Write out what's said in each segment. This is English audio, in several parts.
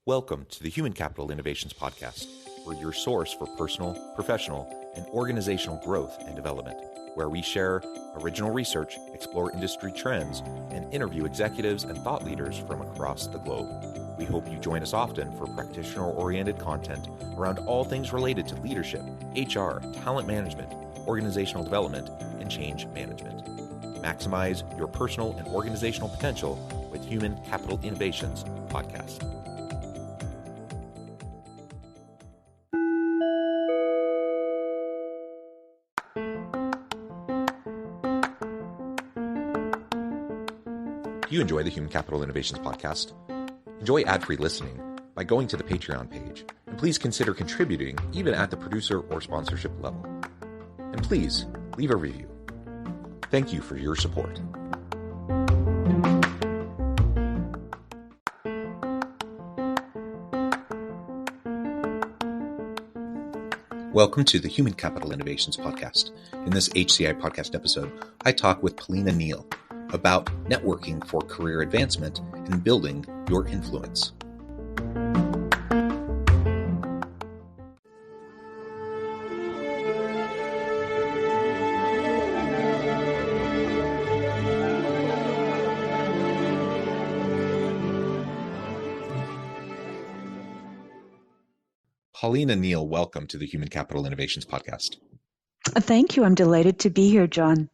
Welcome to the Human Capital Innovations Podcast. We're your source for personal, professional, and organizational growth and development, where we share original research, explore industry trends, and interview executives and thought leaders from across the globe. We hope you join us often for practitioner-oriented content around all things related to leadership, HR, talent management, organizational development, and change management. Maximize your personal and organizational potential with Human Capital Innovations Podcast. If you enjoy the Human Capital Innovations Podcast, enjoy ad-free listening by going to the Patreon page, and please consider contributing even at the producer or sponsorship level. And please leave a review. Thank you for your support. Welcome to the Human Capital Innovations Podcast. In this HCI Podcast episode, I talk with Palena Neale about networking for career advancement and building your influence. Palena Neale, welcome to the Human Capital Innovations Podcast. Thank you. I'm delighted to be here, John.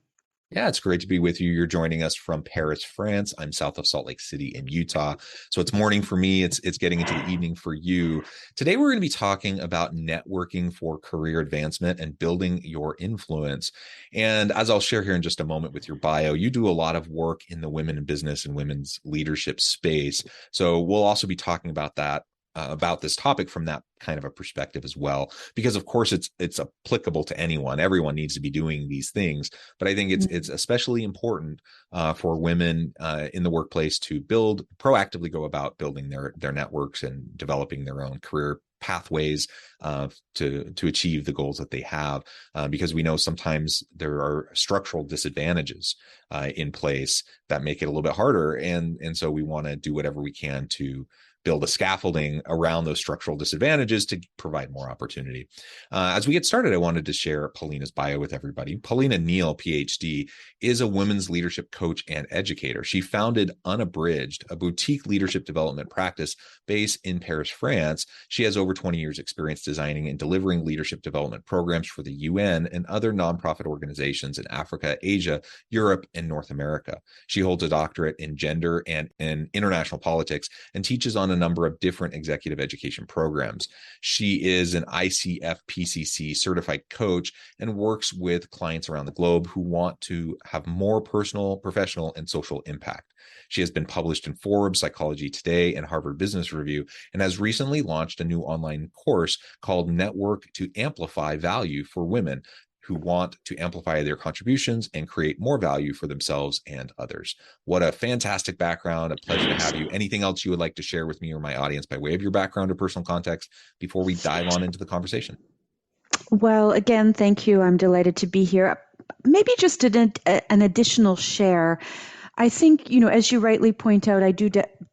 Yeah, it's great to be with you. You're joining us from Paris, France. I'm south of Salt Lake City in Utah. So it's morning for me. It's getting into the evening for you. Today, we're going to be talking about networking for career advancement and building your influence. And as I'll share here in just a moment with your bio, you do a lot of work in the women in business and women's leadership space. So we'll also be talking about that. About this topic from that kind of a perspective as well, because of course it's applicable to anyone. Everyone needs to be doing these things, but I think it's especially important for women in the workplace to proactively go about building their networks and developing their own career pathways to achieve the goals that they have, because we know sometimes there are structural disadvantages in place that make it a little bit harder, and so we want to do whatever we can to build a scaffolding around those structural disadvantages to provide more opportunity. As we get started, I wanted to share Palena's bio with everybody. Palena Neale, Ph.D., is a women's leadership coach and educator. She founded Unabridged, a boutique leadership development practice based in Paris, France. She has over 20 years experience designing and delivering leadership development programs for the UN and other nonprofit organizations in Africa, Asia, Europe, and North America. She holds a doctorate in gender and in international politics and teaches on a number of different executive education programs. She is an ICF-PCC certified coach and works with clients around the globe who want to have more personal, professional, and social impact. She has been published in Forbes, Psychology Today, and Harvard Business Review, and has recently launched a new online course called Network to Amplify Value for Women who want to amplify their contributions and create more value for themselves and others. What a fantastic background. A pleasure to have you. Anything else you would like to share with me or my audience by way of your background or personal context before we dive on into the conversation? Well, again, thank you. I'm delighted to be here. Maybe just an additional share. I think, as you rightly point out, I do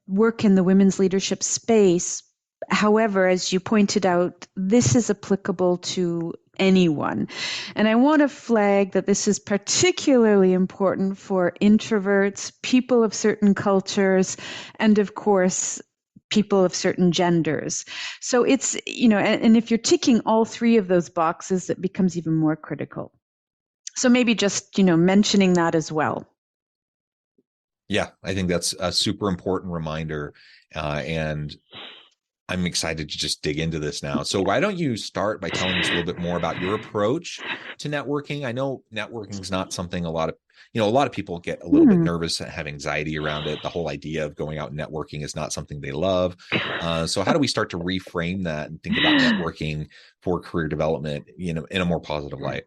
work in the women's leadership space. However, as you pointed out, this is applicable to anyone. And I want to flag that this is particularly important for introverts, people of certain cultures, and of course, people of certain genders. So it's, and if you're ticking all three of those boxes, it becomes even more critical. So maybe just, mentioning that as well. Yeah, I think that's a super important reminder. And I'm excited to just dig into this now. So why don't you start by telling us a little bit more about your approach to networking? I know networking is not something a lot of people get a little bit nervous and have anxiety around it. The whole idea of going out and networking is not something they love. So how do we start to reframe that and think about networking for career development, in a more positive light?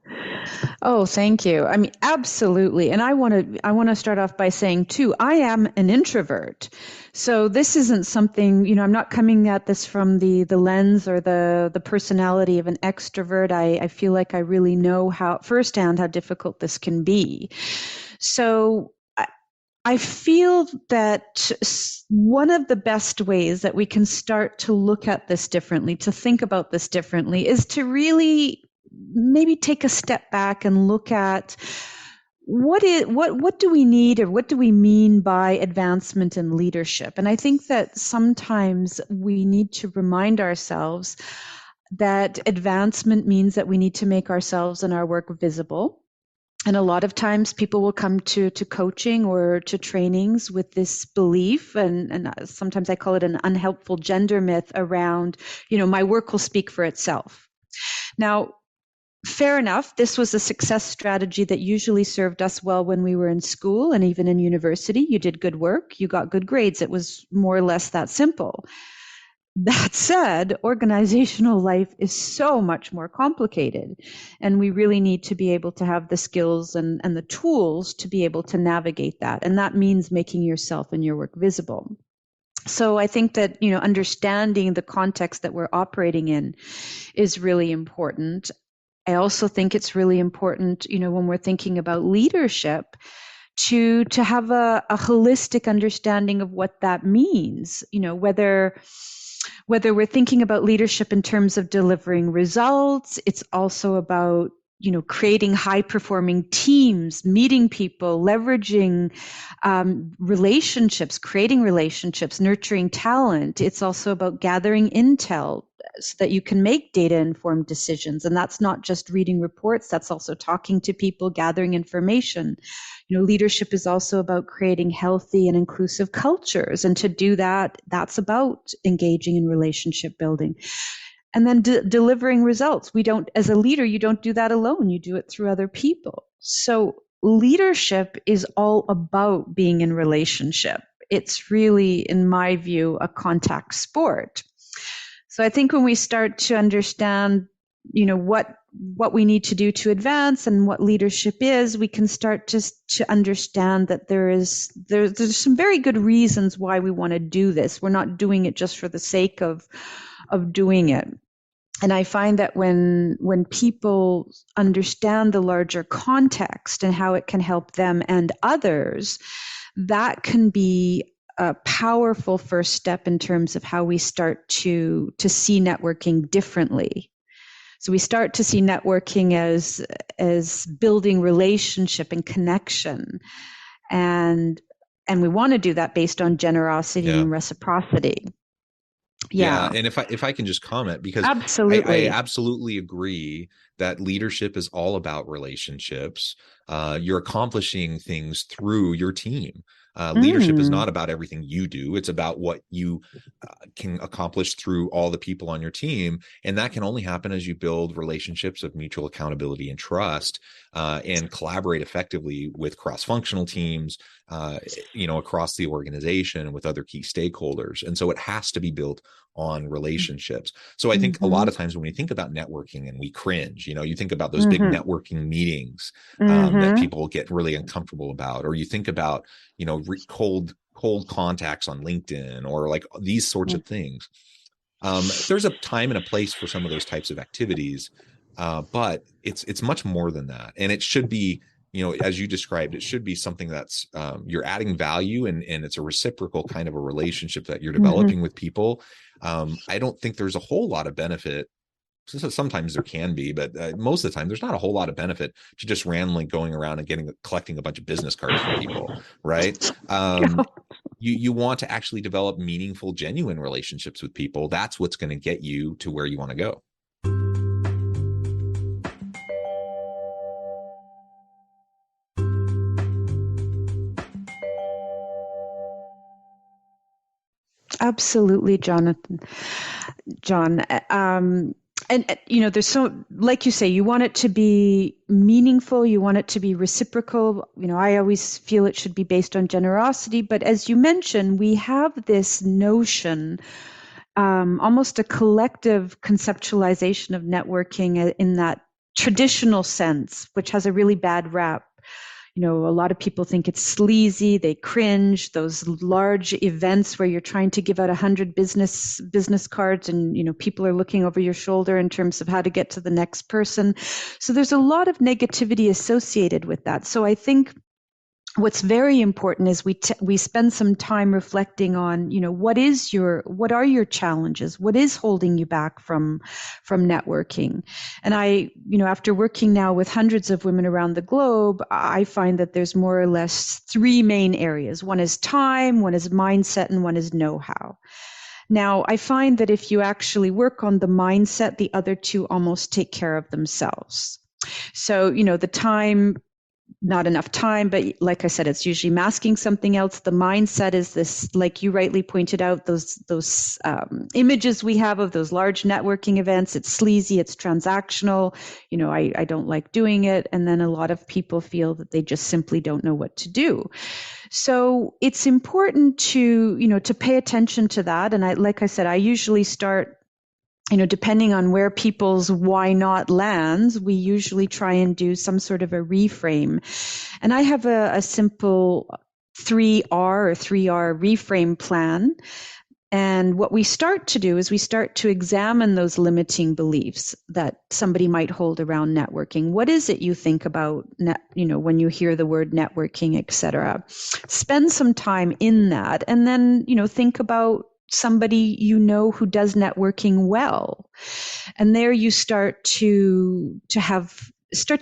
Oh, thank you. I mean, absolutely. And I want to start off by saying too, I am an introvert. So this isn't something, I'm not coming at this from the lens or the personality of an extrovert. I feel like I really know firsthand how difficult this can be. So I feel that one of the best ways that we can start to look at this differently, to think about this differently, is to really maybe take a step back and look at what do we need, or what do we mean by advancement in leadership? And I think that sometimes we need to remind ourselves that advancement means that we need to make ourselves and our work visible. And a lot of times people will come to coaching or to trainings with this belief, and sometimes I call it an unhelpful gender myth around, my work will speak for itself. Now, fair enough, this was a success strategy that usually served us well when we were in school and even in university. You did good work, you got good grades. It was more or less that simple. That said, organizational life is so much more complicated, and we really need to be able to have the skills and the tools to be able to navigate that. And that means making yourself and your work visible. So I think that, understanding the context that we're operating in is really important. I also think it's really important, when we're thinking about leadership, to have a holistic understanding of what that means, whether we're thinking about leadership in terms of delivering results. It's also about, creating high performing teams, meeting people, leveraging relationships, creating relationships, nurturing talent. It's also about gathering intel so that you can make data informed decisions. And that's not just reading reports, that's also talking to people, gathering information. Leadership is also about creating healthy and inclusive cultures. And to do that, that's about engaging in relationship building. And then delivering results. As a leader, you don't do that alone. You do it through other people. So leadership is all about being in relationship. It's really, in my view, a contact sport. So I think when we start to understand, what we need to do to advance and what leadership is, we can start to understand that there's some very good reasons why we want to do this. We're not doing it just for the sake of doing it. And I find that when people understand the larger context and how it can help them and others, that can be a powerful first step in terms of how we start to see networking differently. So we start to see networking as building relationship and connection, and we want to do that based on generosity and reciprocity. Yeah. And if I can just comment, because absolutely. I absolutely agree that leadership is all about relationships. You're accomplishing things through your team. Leadership is not about everything you do. It's about what you can accomplish through all the people on your team. And that can only happen as you build relationships of mutual accountability and trust, and collaborate effectively with cross-functional teams, across the organization and with other key stakeholders. And so it has to be built on relationships. So I think a lot of times when we think about networking and we cringe, you think about those big networking meetings that people get really uncomfortable about, or you think about, cold contacts on LinkedIn, or like these sorts of things. There's a time and a place for some of those types of activities, but it's much more than that. And it should be, as you described, it should be something that's you're adding value, and it's a reciprocal kind of a relationship that you're developing with people. I don't think there's a whole lot of benefit. Sometimes there can be, but most of the time there's not a whole lot of benefit to just randomly going around and collecting a bunch of business cards from people, right? You want to actually develop meaningful, genuine relationships with people. That's what's going to get you to where you want to go. Absolutely, John. And there's so, like you say, you want it to be meaningful. You want it to be reciprocal. I always feel it should be based on generosity. But as you mentioned, we have this notion, almost a collective conceptualization of networking in that traditional sense, which has a really bad rap. A lot of people think it's sleazy. They cringe. Those large events where you're trying to give out 100 business cards, and people are looking over your shoulder in terms of how to get to the next person. So there's a lot of negativity associated with that. So I think what's very important is we spend some time reflecting on, what are your challenges? What is holding you back from networking? And after working now with hundreds of women around the globe, I find that there's more or less three main areas. One is time, one is mindset, and one is know-how. Now, I find that if you actually work on the mindset, the other two almost take care of themselves. So, the time, not enough time, but like I said, it's usually masking something else. The mindset is this, like you rightly pointed out, those images we have of those large networking events. It's sleazy, it's transactional. I don't like doing it. And then a lot of people feel that they just simply don't know what to do. So it's important to pay attention to that. And like I said, I usually start, depending on where people's why not lands, we usually try and do some sort of a reframe. And I have a simple 3R reframe plan. And what we start to do is we start to examine those limiting beliefs that somebody might hold around networking. What is it you think about, when you hear the word networking, et cetera? Spend some time in that, and then, think about somebody who does networking well. And there you start to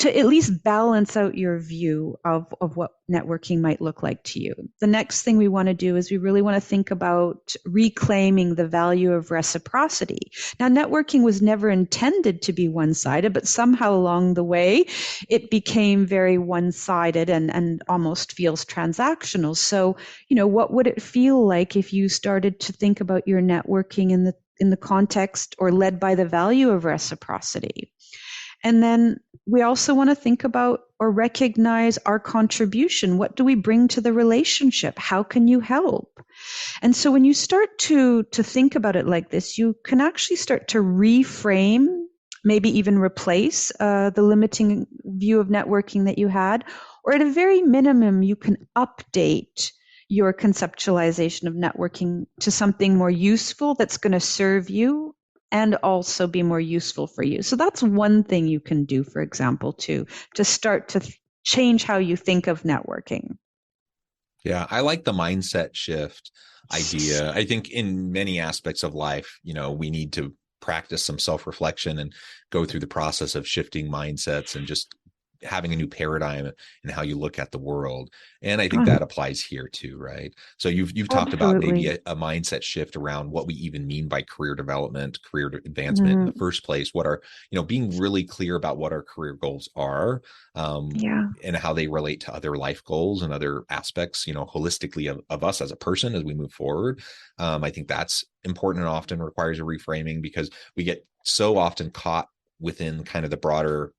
at least balance out your view of what networking might look like to you. The next thing we want to do is we really want to think about reclaiming the value of reciprocity. Now, networking was never intended to be one-sided, but somehow along the way, it became very one-sided and almost feels transactional. So, what would it feel like if you started to think about your networking in the context or led by the value of reciprocity? And then we also want to think about or recognize our contribution. What do we bring to the relationship? How can you help? And so when you start to think about it like this, you can actually start to reframe, maybe even replace the limiting view of networking that you had, or at a very minimum, you can update your conceptualization of networking to something more useful that's going to serve you and also be more useful for you. So that's one thing you can do, for example, to start to change how you think of networking. Yeah, I like the mindset shift idea. I think in many aspects of life, we need to practice some self-reflection and go through the process of shifting mindsets and just having a new paradigm in how you look at the world. And I think that applies here too, right? So you've talked about maybe a mindset shift around what we even mean by career development, career advancement in the first place. What are, being really clear about what our career goals are, and how they relate to other life goals and other aspects, holistically of us as a person as we move forward. I think that's important and often requires a reframing, because we get so often caught within kind of the broader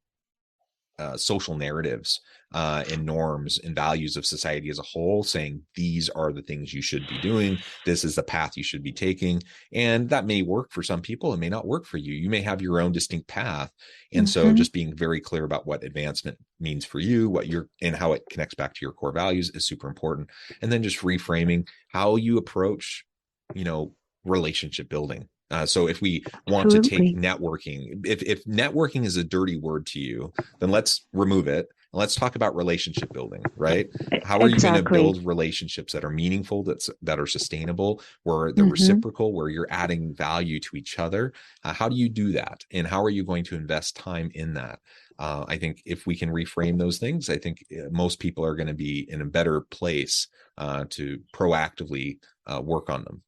social narratives and norms and values of society as a whole, saying these are the things you should be doing. This is the path you should be taking. And that may work for some people. It may not work for you. You may have your own distinct path. And so just being very clear about what advancement means for you, and how it connects back to your core values is super important. And then just reframing how you approach, relationship building. So if we want to take networking, if networking is a dirty word to you, then let's remove it. And let's talk about relationship building, right? How are you going to build relationships that are meaningful, that are sustainable, where they're reciprocal, where you're adding value to each other? How do you do that? And how are you going to invest time in that? I think if we can reframe those things, I think most people are going to be in a better place to proactively work on them.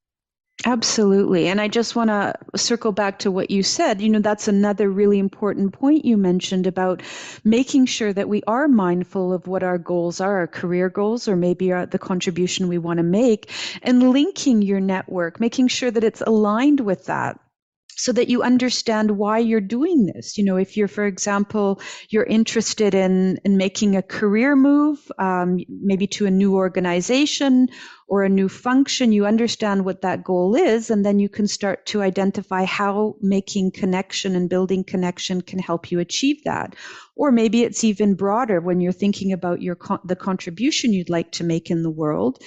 Absolutely. And I just want to circle back to what you said. That's another really important point you mentioned about making sure that we are mindful of what our goals are, our career goals, or maybe the contribution we want to make, and linking your network, making sure that it's aligned with that, so that you understand why you're doing this. If you're, for example, you're interested in making a career move, maybe to a new organization, or a new function, you understand what that goal is, and then you can start to identify how making connection and building connection can help you achieve that. Or maybe it's even broader when you're thinking about the contribution you'd like to make in the world,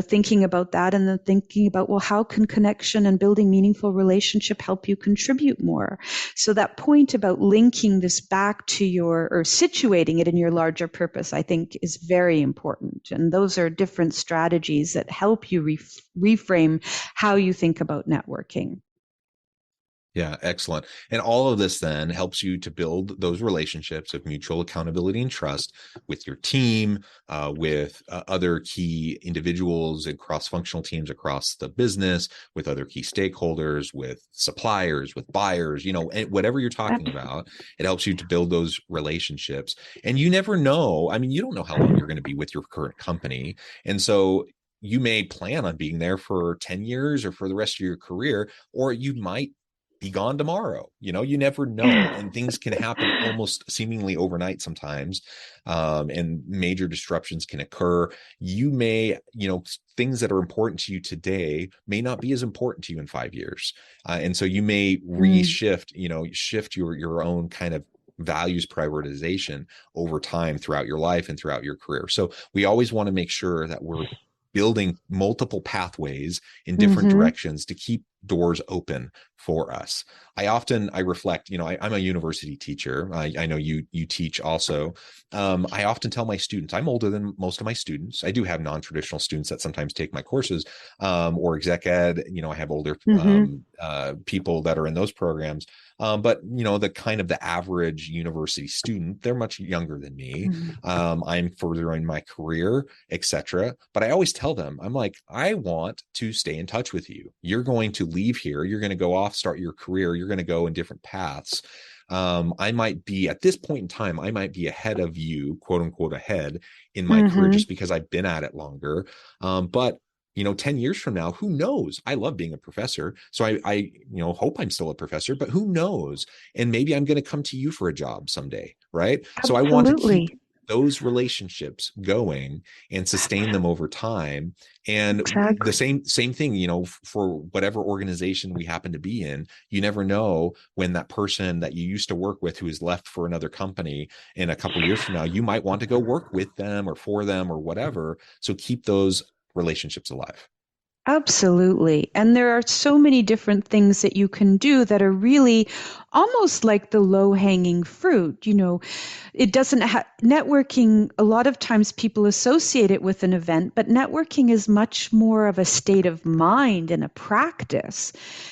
thinking about that and then thinking about, well, how can connection and building meaningful relationship help you contribute more? So that point about linking this back to or situating it in your larger purpose, I think is very important. And those are different strategies that help you reframe how you think about networking. Yeah, excellent. And all of this then helps you to build those relationships of mutual accountability and trust with your team, with other key individuals and cross-functional teams across the business, with other key stakeholders, with suppliers, with buyers, whatever you're talking about, it helps you to build those relationships. And you never know. I mean, you don't know how long you're going to be with your current company. And so you may plan on being there for 10 years or for the rest of your career, or you might be gone tomorrow. You never know. And things can happen almost seemingly overnight sometimes. And major disruptions can occur. You may, things that are important to you today may not be as important to you in 5 years. And so you may shift your own kind of values prioritization over time throughout your life and throughout your career. So we always want to make sure that we're building multiple pathways in different directions to keep doors open for us. I reflect, I'm a university teacher. I know you teach also. I often tell my students, I'm older than most of my students. I do have non-traditional students that sometimes take my courses, or exec ed. I have older people that are in those programs. But the kind of the average university student, they're much younger than me. I'm further in my career, etc. But I always tell them, I'm like, I want to stay in touch with you. You're going to leave here. You're going to go off, start your career. You're going to go in different paths. I might be at this point in time, I might be ahead of you, quote unquote, ahead in my career just because I've been at it longer. But 10 years from now, who knows? I love being a professor. So I hope I'm still a professor, but who knows? And maybe I'm going to come to you for a job someday, right? Absolutely. So I want to keep those relationships going and sustain them over time. And the same thing, for whatever organization we happen to be in, you never know when that person that you used to work with who has left for another company in a couple of years from now, you might want to go work with them or for them or whatever. So keep those relationships alive. Absolutely. And there are so many different things that you can do that are really almost like the low-hanging fruit. It doesn't networking, a lot of times people associate it with an event, but networking is much more of a state of mind and a practice.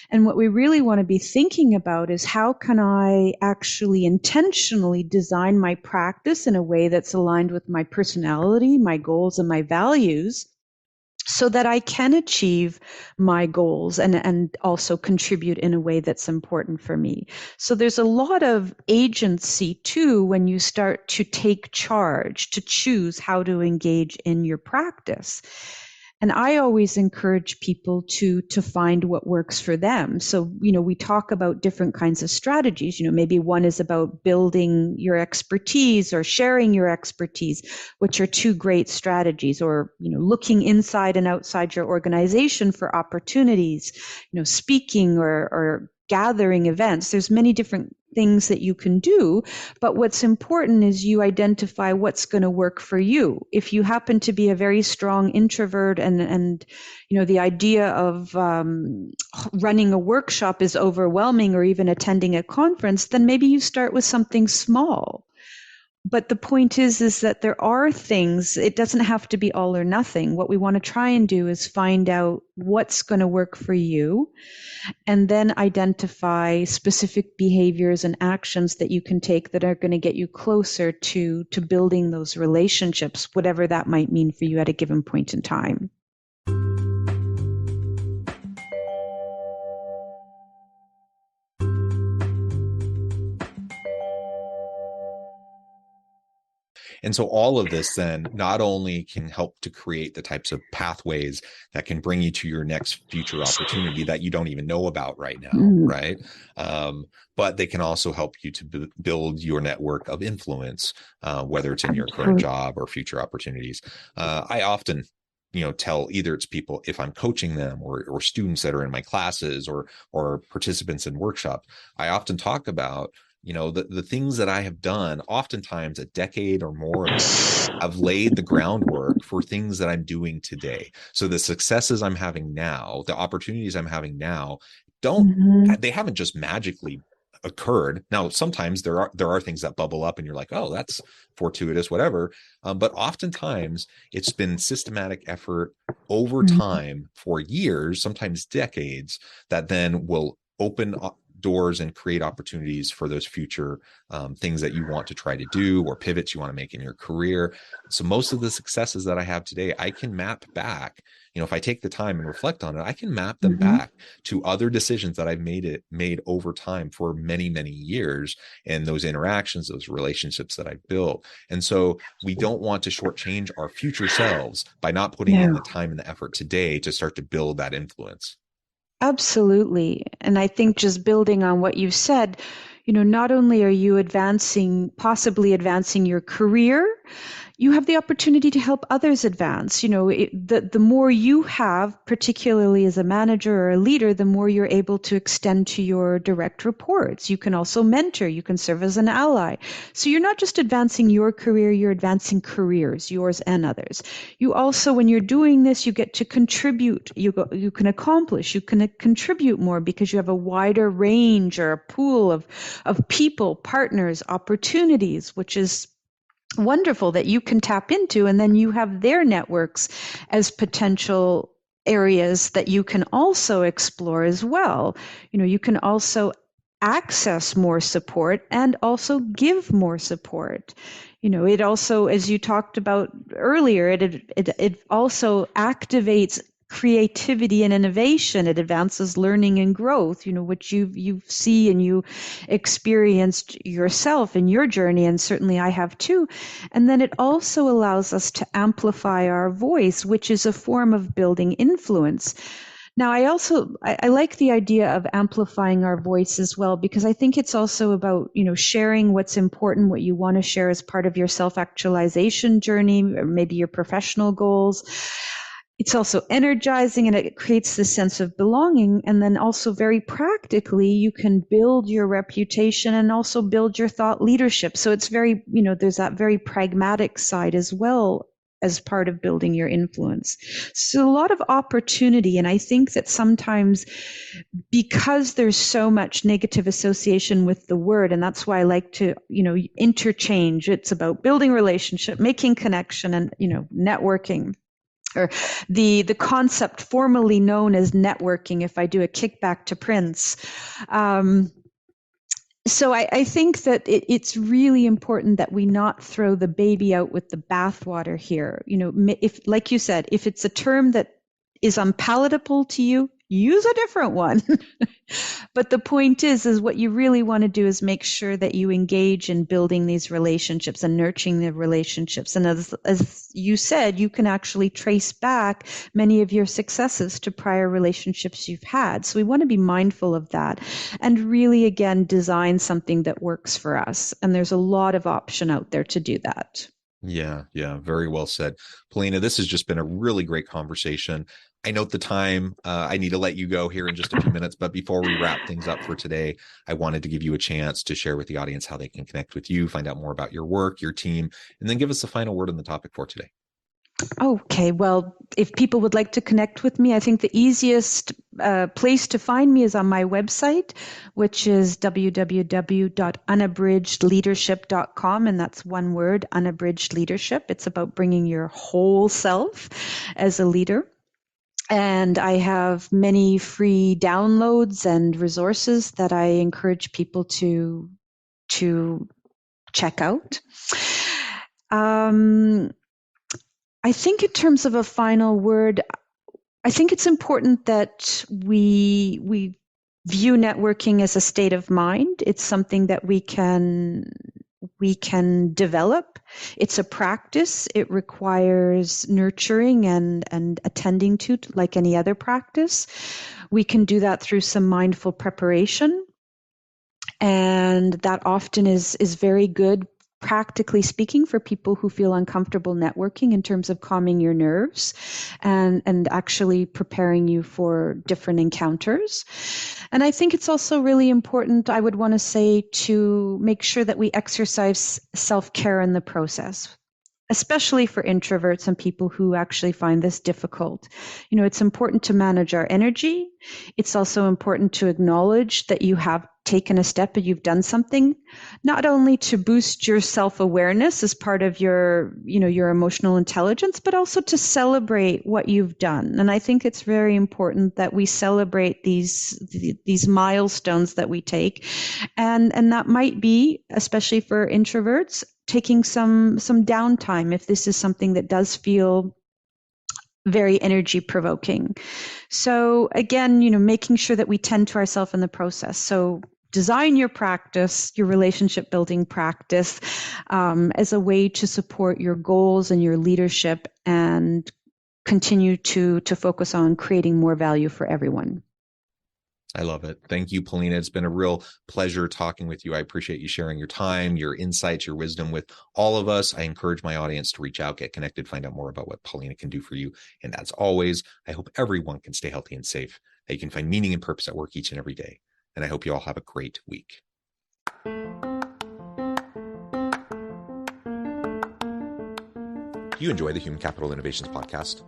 And what we really want to be thinking about is how can I actually intentionally design my practice in a way that's aligned with my personality, my goals, and my values, so that I can achieve my goals and also contribute in a way that's important for me. So there's a lot of agency too when you start to take charge, to choose how to engage in your practice. And I always encourage people to find what works for them. So, we talk about different kinds of strategies. Maybe one is about building your expertise or sharing your expertise, which are two great strategies, or, looking inside and outside your organization for opportunities, speaking or gathering events. There's many different things that you can do, but what's important is you identify what's going to work for you. If you happen to be a very strong introvert and the idea of running a workshop is overwhelming, or even attending a conference, then maybe you start with something small. But the point is that there are things, it doesn't have to be all or nothing. What we want to try and do is find out what's going to work for you, and then identify specific behaviors and actions that you can take that are going to get you closer to building those relationships, whatever that might mean for you at a given point in time. And so all of this then not only can help to create the types of pathways that can bring you to your next future opportunity that you don't even know about right now, right? But they can also help you to build your network of influence, whether it's in your current job or future opportunities. I often tell either it's people if I'm coaching them or students that are in my classes or participants in workshops, I often talk about, the things that I have done, oftentimes a decade or more ago, have laid the groundwork for things that I'm doing today. So the successes I'm having now, the opportunities I'm having now, they haven't just magically occurred. Now, sometimes there are things that bubble up and you're like, oh, that's fortuitous, whatever. But oftentimes it's been systematic effort over time for years, sometimes decades, that then will open doors and create opportunities for those future things that you want to try to do or pivots you want to make in your career. So most of the successes that I have today, I can map back. If I take the time and reflect on it, I can map them back to other decisions that I've made over time for many, many years, and those interactions, those relationships that I built. And so we don't want to shortchange our future selves by not putting in the time and the effort today to start to build that influence. Absolutely. And I think just building on what you said, not only are you possibly advancing your career, you have the opportunity to help others advance. The more you have, particularly as a manager or a leader, the more you're able to extend to your direct reports. You can also mentor, you can serve as an ally. So you're not just advancing your career, you're advancing careers, yours and others. You also, when you're doing this, you get to contribute. You can accomplish, you can contribute more because you have a wider range or a pool of people, partners, opportunities, which is wonderful that you can tap into, and then you have their networks as potential areas that you can also explore as well. You can also access more support and also give more support. It also, as you talked about earlier, it also activates creativity and innovation. It advances learning and growth, which you see and you experienced yourself in your journey, and certainly I have too. And then it also allows us to amplify our voice, which is a form of building influence. Now, I like the idea of amplifying our voice as well, because I think it's also about, sharing what's important, what you want to share as part of your self-actualization journey, or maybe your professional goals. It's also energizing, and it creates this sense of belonging. And then also very practically, you can build your reputation and also build your thought leadership. So it's very, there's that very pragmatic side as well as part of building your influence. So a lot of opportunity. And I think that sometimes because there's so much negative association with the word, and that's why I like to, interchange. It's about building relationship, making connection, and, networking. Or the concept formerly known as networking, if I do a kickback to Prince. So I think that it's really important that we not throw the baby out with the bathwater here. If, like you said, if it's a term that is unpalatable to you, use a different one. But the point is what you really want to do is make sure that you engage in building these relationships and nurturing the relationships. And as you said, you can actually trace back many of your successes to prior relationships you've had. So we want to be mindful of that and really, again, design something that works for us. And there's a lot of option out there to do that. Yeah, very well said. Palena, this has just been a really great conversation. I note the time. I need to let you go here in just a few minutes, but before we wrap things up for today, I wanted to give you a chance to share with the audience how they can connect with you, find out more about your work, your team, and then give us the final word on the topic for today. Okay, well, if people would like to connect with me, I think the easiest place to find me is on my website, which is www.unabridgedleadership.com. And that's one word, unabridged leadership. It's about bringing your whole self as a leader. And I have many free downloads and resources that I encourage people to check out. I think in terms of a final word, I think it's important that we view networking as a state of mind. It's something that we can develop. It's a practice. It requires nurturing and attending to, like any other practice. We can do that through some mindful preparation. And that often is very good practically speaking, for people who feel uncomfortable networking in terms of calming your nerves and actually preparing you for different encounters. And I think it's also really important, I would want to say, to make sure that we exercise self-care in the process, especially for introverts and people who actually find this difficult. You know, it's important to manage our energy. It's also important to acknowledge that you have taken a step and you've done something, not only to boost your self-awareness as part of your, your emotional intelligence, but also to celebrate what you've done. And I think it's very important that we celebrate these milestones that we take. And that might be, especially for introverts, taking some downtime if this is something that does feel very energy provoking. So again, making sure that we tend to ourselves in the process. So design your practice, your relationship building practice, as a way to support your goals and your leadership and continue to focus on creating more value for everyone. I love it. Thank you, Palena. It's been a real pleasure talking with you. I appreciate you sharing your time, your insights, your wisdom with all of us. I encourage my audience to reach out, get connected, find out more about what Palena can do for you. And as always, I hope everyone can stay healthy and safe, that you can find meaning and purpose at work each and every day. And I hope you all have a great week. Do you enjoy the Human Capital Innovations podcast?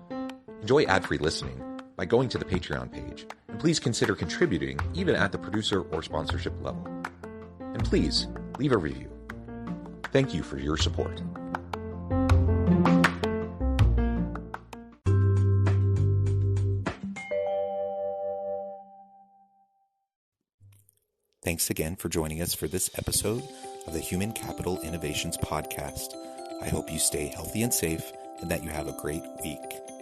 Enjoy ad-free listening by going to the Patreon page, and please consider contributing even at the producer or sponsorship level. And please leave a review. Thank you for your support. Thanks again for joining us for this episode of the Human Capital Innovations podcast. I hope you stay healthy and safe and that you have a great week.